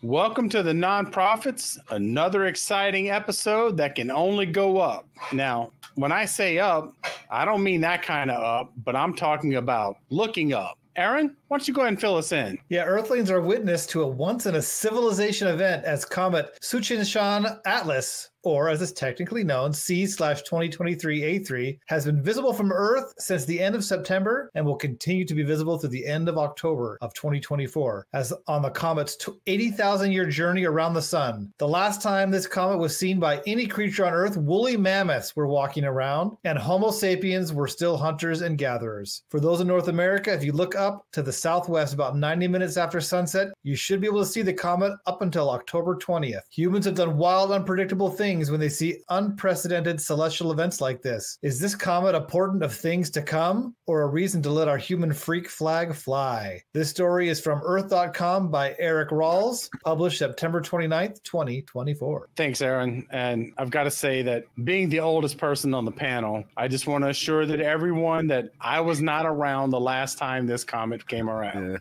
Welcome to the Nonprofits, another exciting episode that can only go up. Now, when I say up, I don't mean that kind of up, but I'm talking about looking up. Aaron, why don't you go ahead and fill us in? Yeah, Earthlings are witness to a once-in-a-civilization event as Comet Suchin Shan Atlas, or as it's technically known, C/2023A3, has been visible from Earth since the end of September and will continue to be visible through the end of October of 2024, as on the comet's 80,000-year journey around the sun. The last time this comet was seen by any creature on Earth, woolly mammoths were walking around, and Homo sapiens were still hunters and gatherers. For those in North America, if you look up to the southwest about 90 minutes after sunset, you should be able to see the comet up until October 20th. Humans have done wild, unpredictable things when they see unprecedented celestial events like this. Is this comet a portent of things to come, or a reason to let our human freak flag fly? This story is from Earth.com by Eric Rawls, published September 29th, 2024. Thanks, Aaron. And I've got to say that being the oldest person on the panel, I just want to assure that everyone that I was not around the last time this comet came around.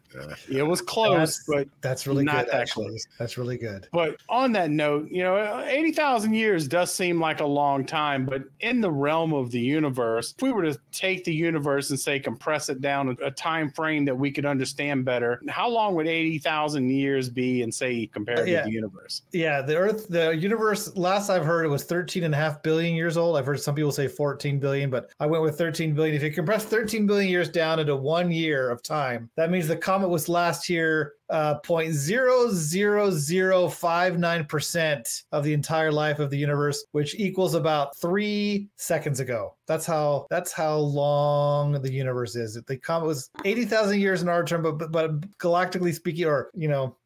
It was close, but that's really not good, that actually. close. That's really good. But on that note, 80,000 years does seem like a long time, but in the realm of the universe, if we were to take the universe and say compress it down a time frame that we could understand better, how long would 80,000 years be, and say compared to the universe? Yeah, the universe, last I've heard, it was 13.5 billion years old. I've heard some people say 14 billion, but I went with 13 billion. If you compress 13 billion years down into 1 year of time, that means the comet was last here 0.00059% of the entire life of the universe, which equals about 3 seconds ago. That's how long the universe is. The comet was 80,000 years in our term, but galactically speaking, or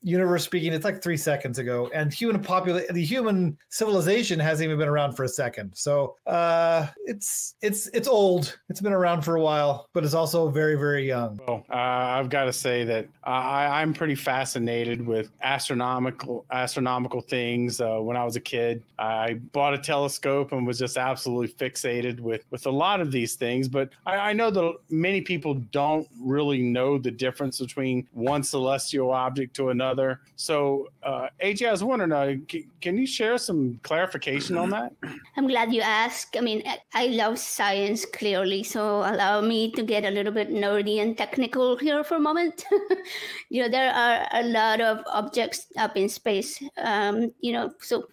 universe speaking, it's like 3 seconds ago. And the human civilization hasn't even been around for a second. So it's old. It's been around for a while, but it's also very, very young. Well, I've got to say that I'm pretty fascinated with astronomical things. When I was a kid, I bought a telescope and was just absolutely fixated with a lot of these things. But I know that many people don't really know the difference between one celestial object to another. So, AJ, I was wondering, can you share some clarification on that? I'm glad you asked. I mean, I love science, clearly, so allow me to get a little bit nerdy and technical here for a moment. There are a lot of objects up in space. So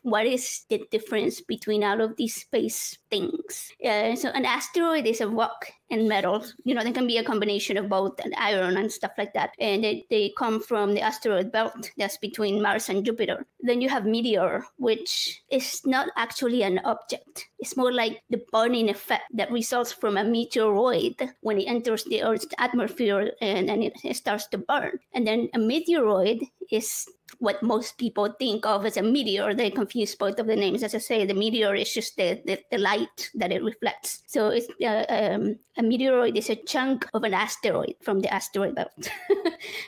what is the difference between all of these space things? So an asteroid is a rock and metal. They can be a combination of both, and iron and stuff like that. And they come from the asteroid belt that's between Mars and Jupiter. Then you have meteor, which is not actually an object. It's more like the burning effect that results from a meteoroid when it enters the Earth's atmosphere and it starts to burn. And then a meteoroid is what most people think of as a meteor. They confuse both of the names. As I say, the meteor is just the light that it reflects. So it's a meteoroid is a chunk of an asteroid from the asteroid belt.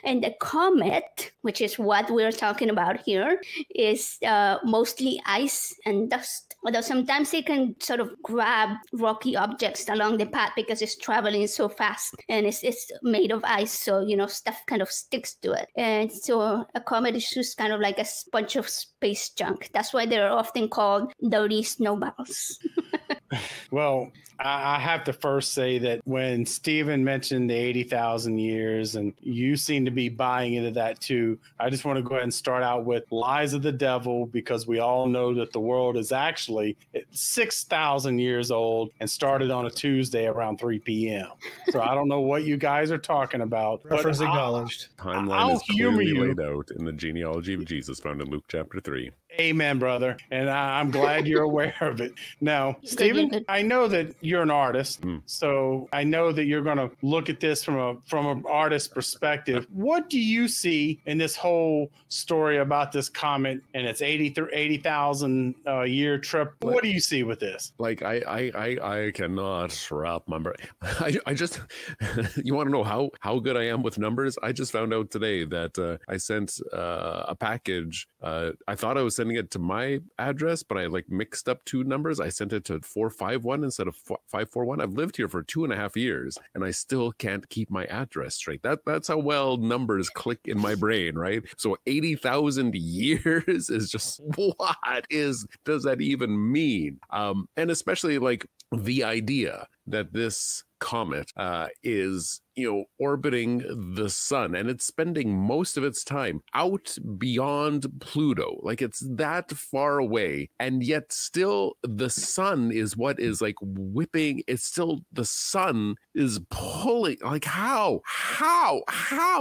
And the comet, which is what we're talking about here, is mostly ice and dust. Although sometimes it can sort of grab rocky objects along the path because it's traveling so fast and it's made of ice. So, stuff kind of sticks to it. And so a comet is just kind of like a bunch of space junk. That's why they're often called dirty snowballs. Well, I have to first say that when Stephen mentioned the 80,000 years, and you seem to be buying into that too, I just want to go ahead and start out with lies of the devil, because we all know that the world is actually 6,000 years old and started on a Tuesday around 3 p.m. So I don't know what you guys are talking about. Reference acknowledged. Timeline is clearly laid out in the genealogy of Jesus found in Luke chapter 3. Amen, brother. And I'm glad you're aware of it. Now, Stephen, I know that you're an artist, so I know that you're going to look at this from an artist perspective. What do you see in this whole story about this comet and its 80,000 year trip? What do you you see with this? Like I cannot wrap my brain. I just you want to know how good I am with numbers? I just found out today that I sent a package. I thought I was sending it to my address, but I like mixed up two numbers. I sent it to 451 instead of 541. I've lived here for 2.5 years, and I still can't keep my address straight. That's how well numbers click in my brain, right? So 80,000 years is just, what does that even mean? And especially like the idea that this comet is, orbiting the sun, and it's spending most of its time out beyond Pluto. Like, it's that far away, and yet still the sun is what is like whipping. It's still, the sun is pulling. Like, how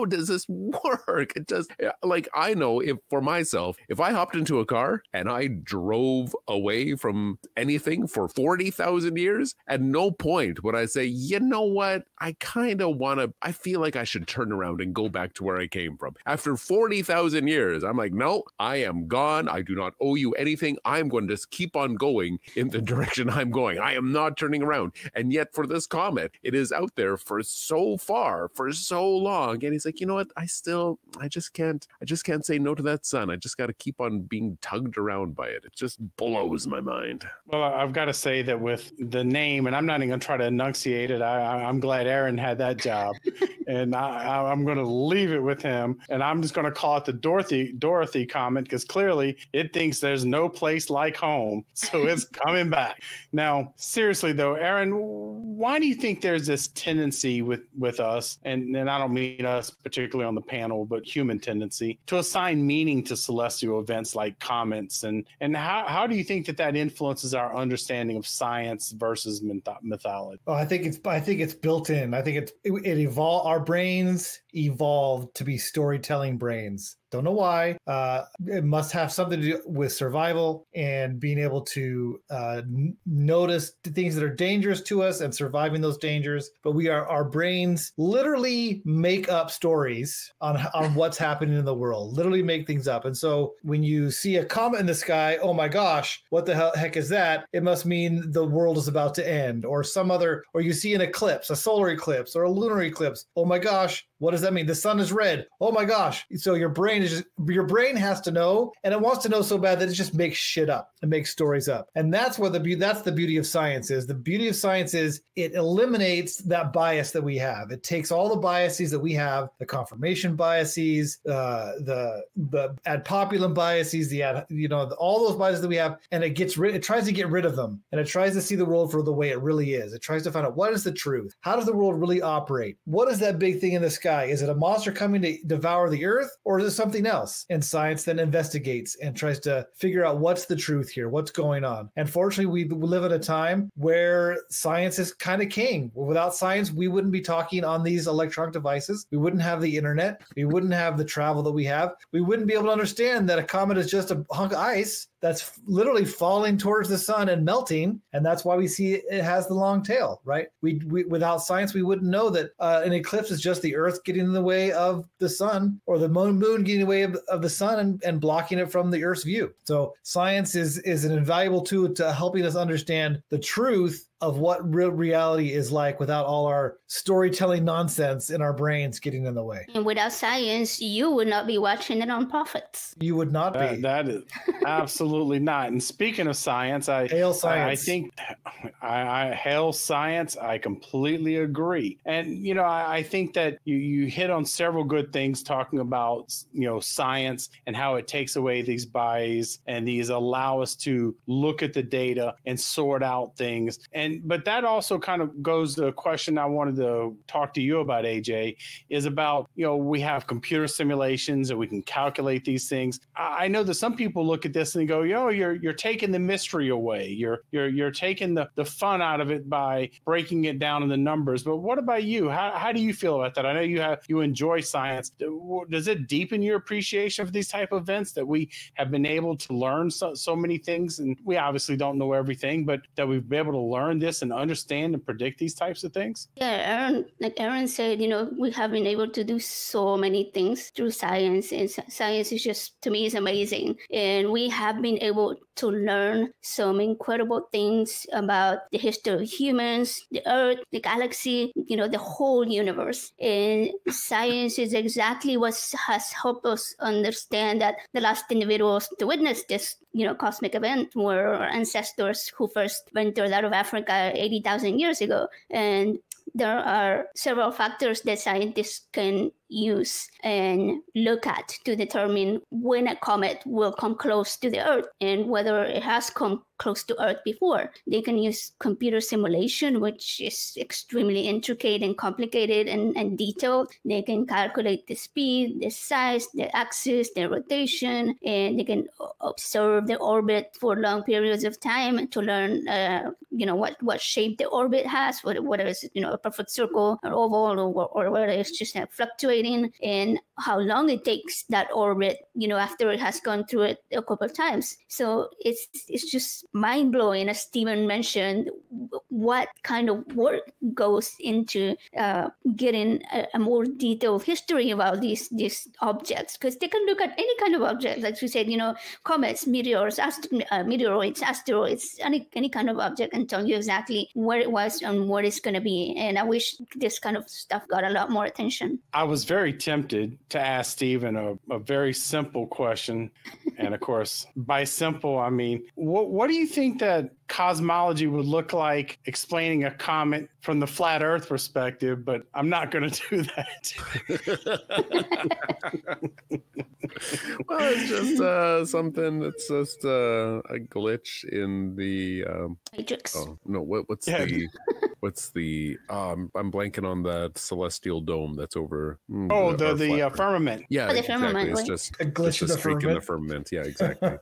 does this work? It just, like, I know, if for myself, if I hopped into a car and I drove away from anything for 40,000 years, at no point would I say, you know what, I feel like I should turn around and go back to where I came from. After 40,000 years, I'm like, no, I am gone. I do not owe you anything. I'm going to just keep on going in the direction I'm going. I am not turning around. And yet for this comet, it is out there for so far, for so long. And he's like, you know what? I just can't say no to that sun. I just got to keep on being tugged around by it. It just blows my mind. Well, I've got to say that with the name, and I'm not even going to try to enunciate it. I'm glad Aaron had that job. And I'm going to leave it with him. And I'm just going to call it the Dorothy comet, because clearly it thinks there's no place like home. So it's coming back. Now, seriously, though, Aaron, why do you think there's this tendency with us, and I don't mean us particularly on the panel, but human tendency, to assign meaning to celestial events like comets? And how do you think that influences our understanding of science versus mythology? Well, I think it's built in. I think it evolved. Our brains evolved to be storytelling brains. Don't know why. It must have something to do with survival and being able to notice the things that are dangerous to us and surviving those dangers. But our brains literally make up stories on what's happening in the world, literally make things up. And so when you see a comet in the sky, oh my gosh, what the heck is that? It must mean the world is about to end, or or you see an eclipse, a solar eclipse or a lunar eclipse. Oh my gosh, what does that mean? The sun is red. Oh my gosh. So your brain has to know, and it wants to know so bad that it just makes shit up. It makes stories up. And that's the beauty of science is. The beauty of science is it eliminates that bias that we have. It takes all the biases that we have, the confirmation biases, the ad populum biases, all those biases that we have, and it tries to get rid of them. And it tries to see the world for the way it really is. It tries to find out, what is the truth? How does the world really operate? What is that big thing in the sky? Is it a monster coming to devour the earth, or is it something else? And science then investigates and tries to figure out what's the truth here, what's going on. And fortunately, we live at a time where science is kind of king. Without science, we wouldn't be talking on these electronic devices. We wouldn't have the internet. We wouldn't have the travel that we have. We wouldn't be able to understand that a comet is just a hunk of ice that's literally falling towards the sun and melting, and that's why we see it has the long tail, right? We without science, we wouldn't know that an eclipse is just the Earth getting in the way of the sun, or the moon getting in the way of the sun and blocking it from the Earth's view. So science is an invaluable tool to helping us understand the truth of what real reality is like without all our storytelling nonsense in our brains getting in the way. And without science, you would not be watching it on Prophets. You would not be. That is absolutely not. And speaking of science, hail science. I think I hail science. I completely agree. And, I think that you hit on several good things talking about, science and how it takes away these biases, and these allow us to look at the data and sort out things. But that also kind of goes to a question I wanted to talk to you about, AJ, is about, we have computer simulations and we can calculate these things. I know that some people look at this and go, you're taking the mystery away. You're taking the fun out of it by breaking it down in the numbers. But what about you? How do you feel about that? I know you enjoy science. Does it deepen your appreciation for these type of events, that we have been able to learn so many things? And we obviously don't know everything, but that we've been able to learn learn this and understand and predict these types of things? Yeah, Aaron said, we have been able to do so many things through science, and science is just, to me, is amazing. And we have been able to learn some incredible things about the history of humans, the Earth, the galaxy, the whole universe. And science is exactly what has helped us understand that the last individuals to witness this, cosmic event were our ancestors who first ventured out of Africa 80,000 years ago. And there are several factors that scientists can use and look at to determine when a comet will come close to the Earth and whether it has come close to Earth before. They can use computer simulation, which is extremely intricate and complicated and detailed. They can calculate the speed, the size, the axis, the rotation, and they can observe the orbit for long periods of time to learn, what shape the orbit has, whether it's, a perfect circle or oval, or whether it's just fluctuating, and how long it takes that orbit, after it has gone through it a couple of times. So it's just mind-blowing, as Stephen mentioned, what kind of work goes into getting a more detailed history about these objects, because they can look at any kind of object, like we said, comets, meteors, meteoroids, asteroids, any kind of object, and tell you exactly where it was and what it's going to be. And I wish this kind of stuff got a lot more attention. I was very tempted to ask Stephen a very simple question. And of course, by simple, I mean, what do you think that cosmology would look like explaining a comet from the flat Earth perspective? But I'm not going to do that. Well, it's just something that's just a glitch in the Matrix. Oh no, what's the I'm blanking on that celestial dome that's over. The firmament. Yeah, the exactly. firmament, It's right? just A glitch it's in a streak in the firmament. firmament. Yeah, exactly.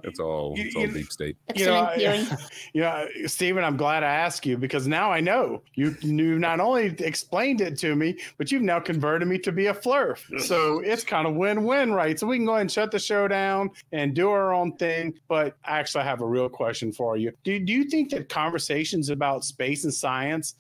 It's all deep state. Excellent theory. Stephen, I'm glad I asked you, because now I know you not only explained it to me, but you've now converted me to be a flurf. So it's kind of win-win, right? So we can go ahead and shut the show down and do our own thing. But actually, I have a real question for you. Do you think that conversations about space and science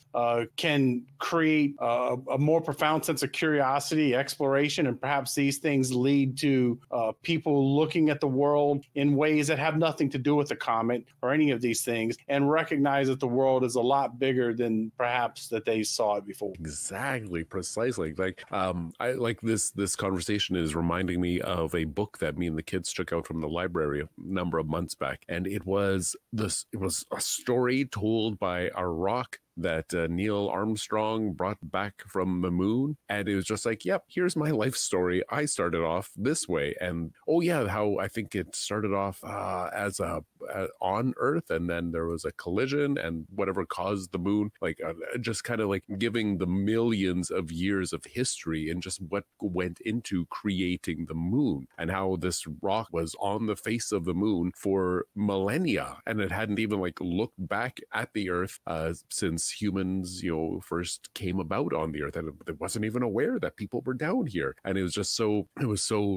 can create a more profound sense of curiosity, exploration, and perhaps these things lead to people looking at the world in ways that have nothing to do with the comet or any of these things, and recognize that the world is a lot bigger than perhaps that they saw it before? Exactly, precisely. Like, I like this conversation is reminding me of a book that me and the kids took out from the library a number of months back, and it was a story told by a rock that Neil Armstrong brought back from the moon. And it was just like, yep, here's my life story. I started off this way. And how I think it started off as on Earth, and then there was a collision and whatever caused the moon, just kind of like giving the millions of years of history and just what went into creating the moon, and how this rock was on the face of the moon for millennia, and it hadn't even looked back at the Earth since humans first came about on the Earth, and it wasn't even aware that people were down here. And it was just so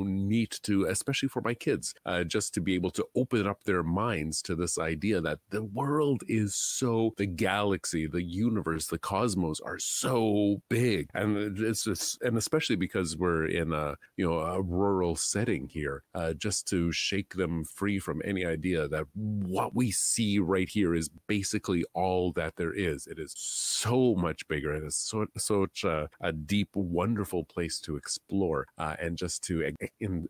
neat to, especially for my kids, just to be able to open up their minds to this idea that the world is the galaxy, the universe, the cosmos are so big. And it's just, and especially because we're in a rural setting here, just to shake them free from any idea that what we see right here is basically all that there is. It is so much bigger. It is such a deep, wonderful place to explore, and just to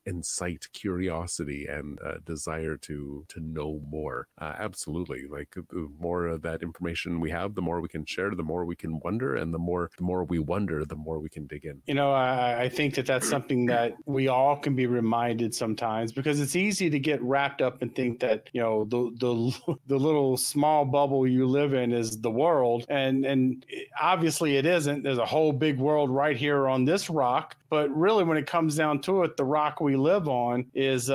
incite curiosity and desire to know more. Absolutely. The more of that information we have, the more we can share, the more we can wonder, and the more we wonder, the more we can dig in. I think that's something that we all can be reminded sometimes, because it's easy to get wrapped up and think that, the little small bubble you live in is the world. And obviously it isn't. There's a whole big world right here on this rock. But really, when it comes down to it, the rock we live on is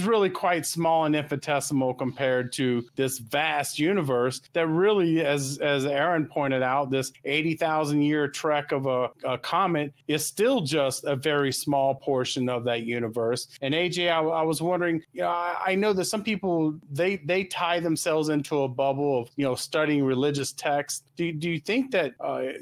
really quite small and infinitesimal compared to this vast universe that really, as Aaron pointed out, this 80,000 year trek of a comet is still just a very small portion of that universe. And AJ, I was wondering, I know that some people, they tie themselves into a bubble of, studying religious texts. Do you think that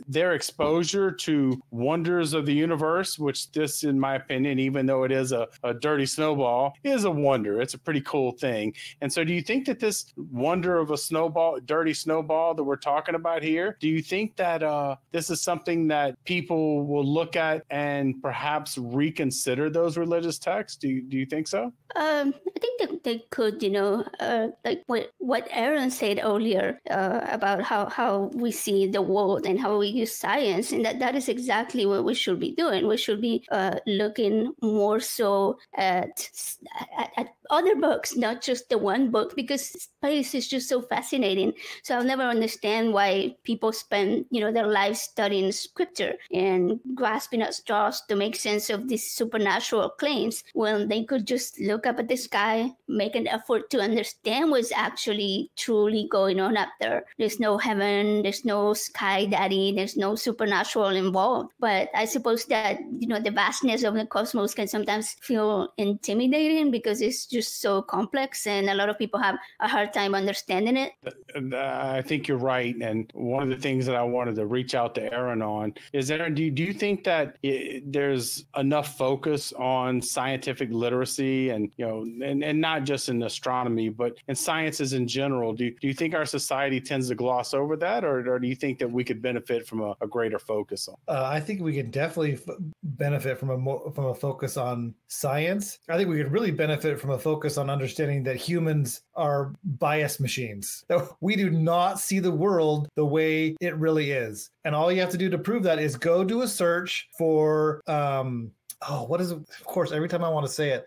their exposure to wonders of the universe, which this, in my opinion, even though it is a dirty snowball, is a wonder. It's a pretty cool thing. And so do you think that this wonder of a dirty snowball that we're talking about here, do you think that this is something that people will look at and perhaps reconsider those religious texts? Do you think so? I think that they could, like what Aaron said earlier about how we see the world and how we use science, and that is exactly what we should be doing. We should be looking more so at other books, not just the one book, because space is just so fascinating. So I'll never understand why people spend, their lives studying scripture and grasping at straws to make sense of these supernatural claims when they could just look up at the sky, make an effort to understand what's actually truly going on up there. There's no heaven, there's no sky daddy, there's no supernatural involved. But I suppose that, the vastness of the cosmos can sometimes feel intimidating because it's just so complex and a lot of people have a hard time understanding it. I think you're right. And one of the things that I wanted to reach out to Aaron on is, Aaron, do you think that there's enough focus on scientific literacy and, and not just in astronomy, but in sciences in general? Do you think our society tends to gloss over that, or do you think that we could benefit from a greater focus on? I think we can definitely benefit from a focus on science. I think we could really benefit from a focus on understanding that humans are bias machines. That we do not see the world the way it really is. And all you have to do to prove that is go do a search for what is it? Of course, every time I want to say it,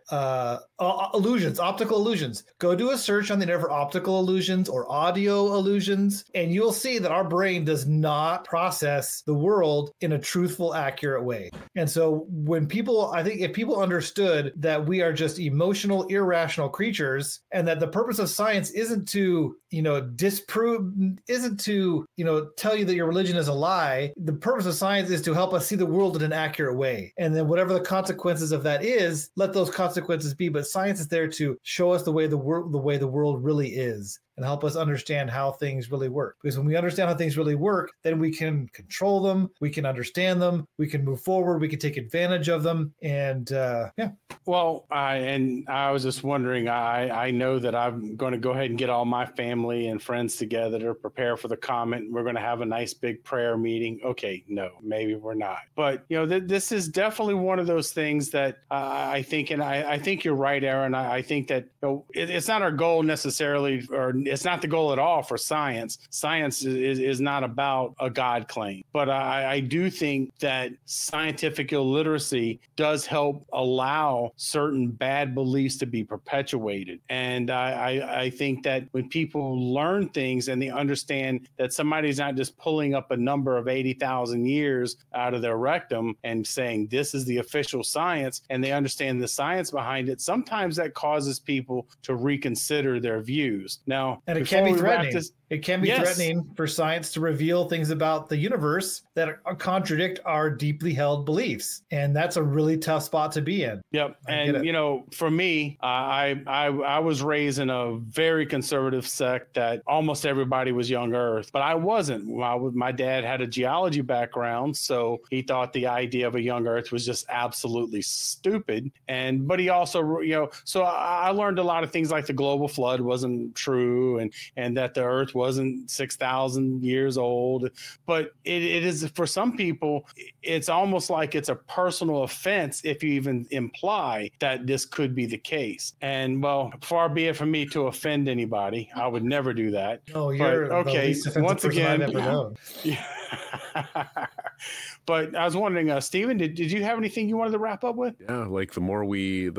illusions, optical illusions. Go do a search on the internet for optical illusions or audio illusions, and you'll see that our brain does not process the world in a truthful, accurate way. And so I think if people understood that we are just emotional, irrational creatures, and that the purpose of science isn't to, disprove, isn't to, tell you that your religion is a lie. The purpose of science is to help us see the world in an accurate way. And then whatever the consequences of that is, let those consequences be. But science is there to show us the way the world really is, and help us understand how things really work. Because when we understand how things really work, then we can control them, we can understand them, we can move forward, we can take advantage of them. And yeah. Well, I was just wondering, I know that I'm going to go ahead and get all my family and friends together to prepare for the comet. We're going to have a nice big prayer meeting. Okay, no, maybe we're not. But, this is definitely one of those things that I think, and I think you're right, Aaron. I think that it's not our goal necessarily, or it's not the goal at all for science. Science is not about a God claim. But I do think that scientific illiteracy does help allow certain bad beliefs to be perpetuated. And I think that when people learn things and they understand that somebody's not just pulling up a number of 80,000 years out of their rectum and saying this is the official science, and they understand the science behind it, sometimes that causes people to reconsider their views. Now, and it can be threatening. It can be threatening for science to reveal things about the universe that contradict our deeply held beliefs. And that's a really tough spot to be in. Yep. And, for me, I was raised in a very conservative sect that almost everybody was young Earth, but I wasn't. My dad had a geology background, so he thought the idea of a young Earth was just absolutely stupid. But he also, so I learned a lot of things like the global flood wasn't true, and that the Earth wasn't 6,000 years old. But it is, for some people, it's almost like it's a personal offense if you even imply that this could be the case. And well, far be it from me to offend anybody. I would never do that. Oh, you're okay. The least offensive Once person again, I've ever known. But I was wondering, Stephen, did you have anything you wanted to wrap up with? Yeah, like the more we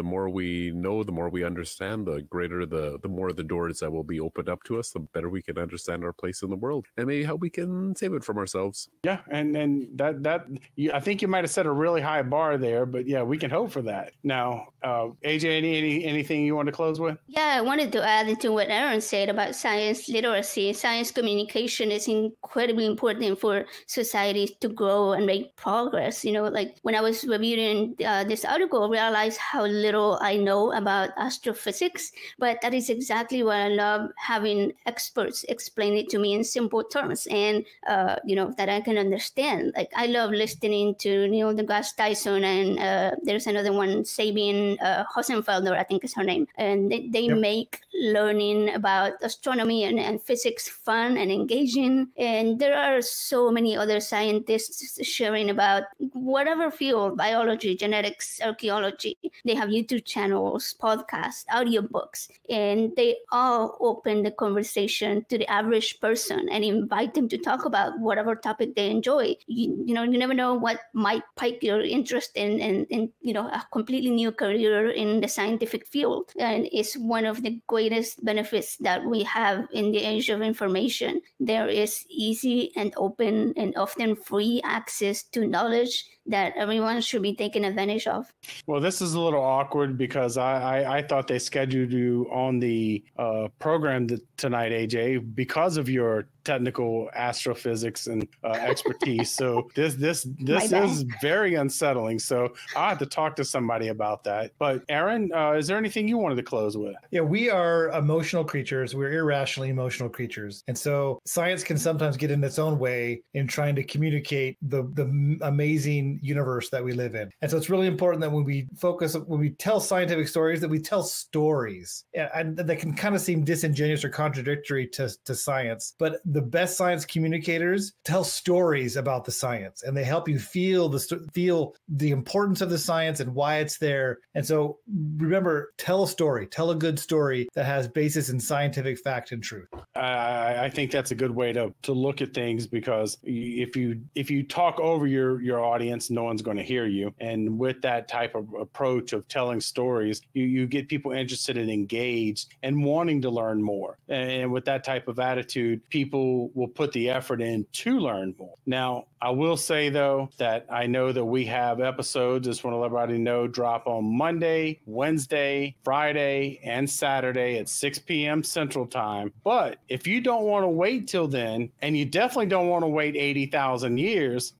know, the more we understand, the greater the more the doors that will be opened up to us, the better we can understand our place in the world and maybe how we can save it from ourselves. Yeah, and I think you might have set a really high bar there, but yeah, we can hope for that. Now, AJ, anything you want to close with? Yeah, I wanted to add to what Aaron said about science literacy. Science communication is incredibly important for societies to grow and make progress. Like when I was reviewing this article, I realized how little I know about astrophysics, but that is exactly what I love, having experts explain it to me in simple terms and, that I can understand. Like I love listening to Neil deGrasse Tyson and there's another one, Sabine Hossenfelder, I think is her name. And they make learning about astronomy and physics fun and engaging. And there are so many other scientists sharing about whatever field, biology, genetics, archaeology. They have YouTube channels, podcasts, audiobooks, and they all open the conversation to the average person and invite them to talk about whatever topic they enjoy. You never know what might pique your interest in a completely new career in the scientific field. And it's one of the greatest benefits that we have in the age of information. There is easy and open and often free access to knowledge that everyone should be taking advantage of. Well, this is a little awkward because I thought they scheduled you on the program tonight, AJ, because of your technical astrophysics and expertise. So this is very unsettling. So I'll have to talk to somebody about that. But Aaron, is there anything you wanted to close with? Yeah, we are emotional creatures. We're irrationally emotional creatures. And so science can sometimes get in its own way in trying to communicate the amazing universe that we live in. And so it's really important that when we tell scientific stories, that we tell stories. And that can kind of seem disingenuous or contradictory to science. But the best science communicators tell stories about the science, and they help you feel the importance of the science and why it's there. And so remember, tell a story, tell a good story that has basis in scientific fact and truth. I think that's a good way to look at things, because if you talk over your audience, no one's going to hear you. And with that type of approach of telling stories, you get people interested and engaged and wanting to learn more. And with that type of attitude, people will put the effort in to learn more. Now, I will say, though, that I know that we have episodes, just want to let everybody know, drop on Monday, Wednesday, Friday, and Saturday at 6 p.m. Central Time. But if you don't want to wait till then, and you definitely don't want to wait 80,000 years,